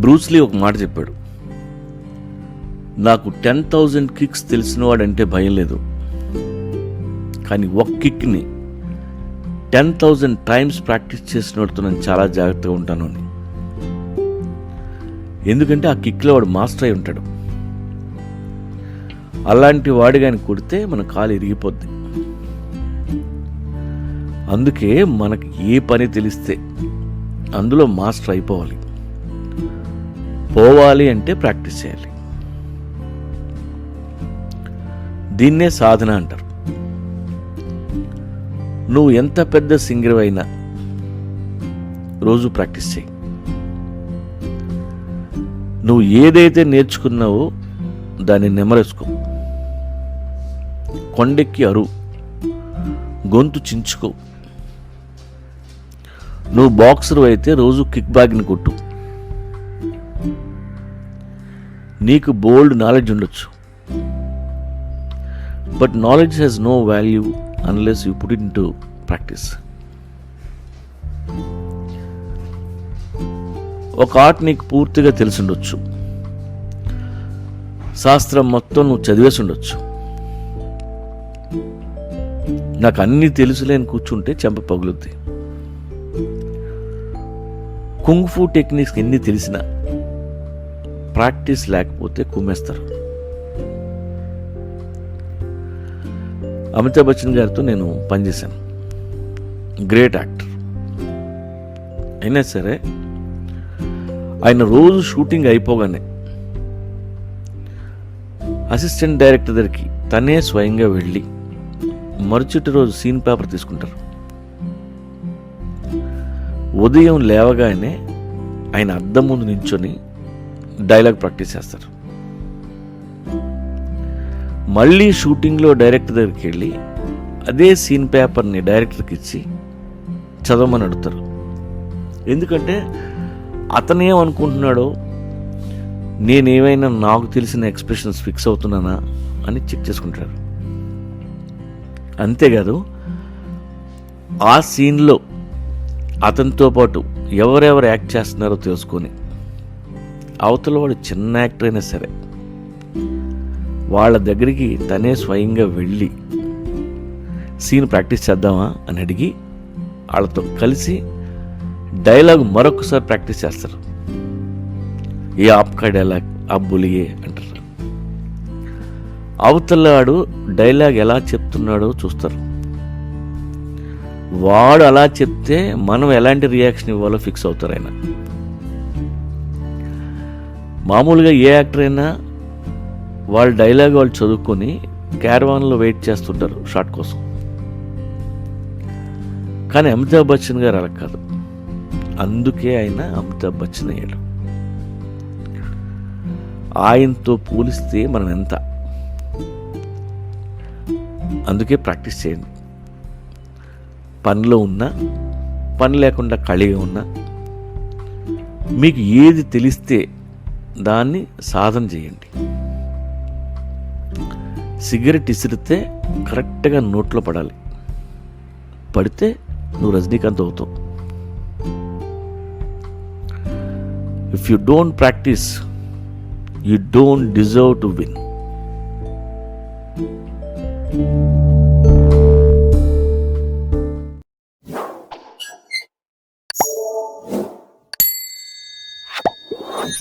Bruce Lee ఒక మాట చెప్పాడు, నాకు 10,000 కిక్స్ తెలిసినవాడంటే భయం లేదు, కానీ ఒక కిక్ని 10,000 టైమ్స్ ప్రాక్టీస్ చేసినవాడితో నేను చాలా జాగ్రత్తగా ఉంటాను అని. ఎందుకంటే ఆ కిక్లో వాడు మాస్టర్ అయి ఉంటాడు. అలాంటి వాడి కానీ కొడితే మన కాలు ఇరిగిపోద్ది. అందుకే మనకి ఏ పని తెలిస్తే అందులో మాస్టర్ అయిపోవాలి. పోవాలి అంటే ప్రాక్టీస్ చేయాలి. దీన్నే సాధన అంటారు. నువ్వు ఎంత పెద్ద సింగర్ అయినా రోజు ప్రాక్టీస్ చేయి. నువ్వు ఏదైతే నేర్చుకున్నావో దాన్ని నెమరేసుకో, కొండెక్కి అరువు, గొంతు చించుకో. నువ్వు బాక్సర్ అయితే రోజు కిక్ బ్యాగ్ని కొట్టు. నీకు బోల్డ్ నాలెడ్జ్ ఉండొచ్చు, but knowledge has no value unless you put in to practice. ఒక ఆర్ట్ నీకు పూర్తిగా తెలిసి ఉండొచ్చు, శాస్త్రం మొత్తం నువ్వు చదివేసి ఉండొచ్చు. నాకు అన్నీ తెలుసులేని కూర్చుంటే చెంప పగులుద్ది. కుంగ్ఫూ టెక్నిక్స్ ఎన్ని తెలిసినా ప్రాక్టీస్ లేకపోతే కుమ్మేస్తారు. అమితాబ్ బచ్చన్ గారితో నేను పనిచేశాను. గ్రేట్ యాక్టర్ అయినా సరే ఆయన రోజు షూటింగ్ అయిపోగానే అసిస్టెంట్ డైరెక్టర్ దగ్గరికి తనే స్వయంగా వెళ్ళి మరుసటి రోజు సీన్ పేపర్ తీసుకుంటారు. ఉదయం లేవగానే ఆయన అద్దం ముందు నించొని డైలాగ్ ప్రాక్టీస్ చేస్తారు. మళ్ళీ షూటింగ్లో డైరెక్టర్ దగ్గరికి వెళ్ళి అదే సీన్ పేపర్ని డైరెక్టర్కి ఇచ్చి చదవమని అడుగుతారు. ఎందుకంటే అతనేమనుకుంటున్నాడో, నేనేమైనా నాకు తెలిసిన ఎక్స్ప్రెషన్స్ ఫిక్స్ అవుతున్నానా అని చెక్ చేసుకుంటారు. అంతేకాదు ఆ సీన్లో అతనితో పాటు ఎవరెవరు యాక్ట్ చేస్తున్నారో తెలుసుకొని అవతల వాడు చిన్న యాక్టర్ అయినా సరే వాళ్ళ దగ్గరికి తనే స్వయంగా వెళ్ళి సీన్ ప్రాక్టీస్ చేద్దామా అని అడిగి వాళ్ళతో కలిసి డైలాగ్ మరొకసారి ప్రాక్టీస్ చేస్తారు. ఏ ఆప్కా డైలాగ్ ఆ బులియే అంటారు. అవతలాడు డైలాగ్ ఎలా చెప్తున్నాడో చూస్తారు. వాడు అలా చెప్తే మనం ఎలాంటి రియాక్షన్ ఇవ్వాలో ఫిక్స్ అవుతారు. ఆయన మామూలుగా ఏ యాక్టర్ అయినా వాళ్ళ డైలాగ్ వాళ్ళు చదువుకొని క్యారవాన్లో వెయిట్ చేస్తుంటారు షాట్ కోసం. కానీ అమితాబ్ బచ్చన్ గారు అలా కాదు. అందుకే ఆయన అమితాబ్ బచ్చన్ అయ్యాడు. ఆయనతో పోలిస్తే మనం ఎంత. అందుకే ప్రాక్టీస్ చేయండి. పనిలో ఉన్నా, పని లేకుండా ఖాళీగా ఉన్నా, మీకు ఏది తెలిస్తే దాన్ని సాధన చేయండి. సిగరెట్ ఇసిరితే కరెక్ట్గా నోట్లో పడాలి. పడితే నువ్వు రజనీకాంత్ అవుతావు. If you don't practice, you don't deserve to win.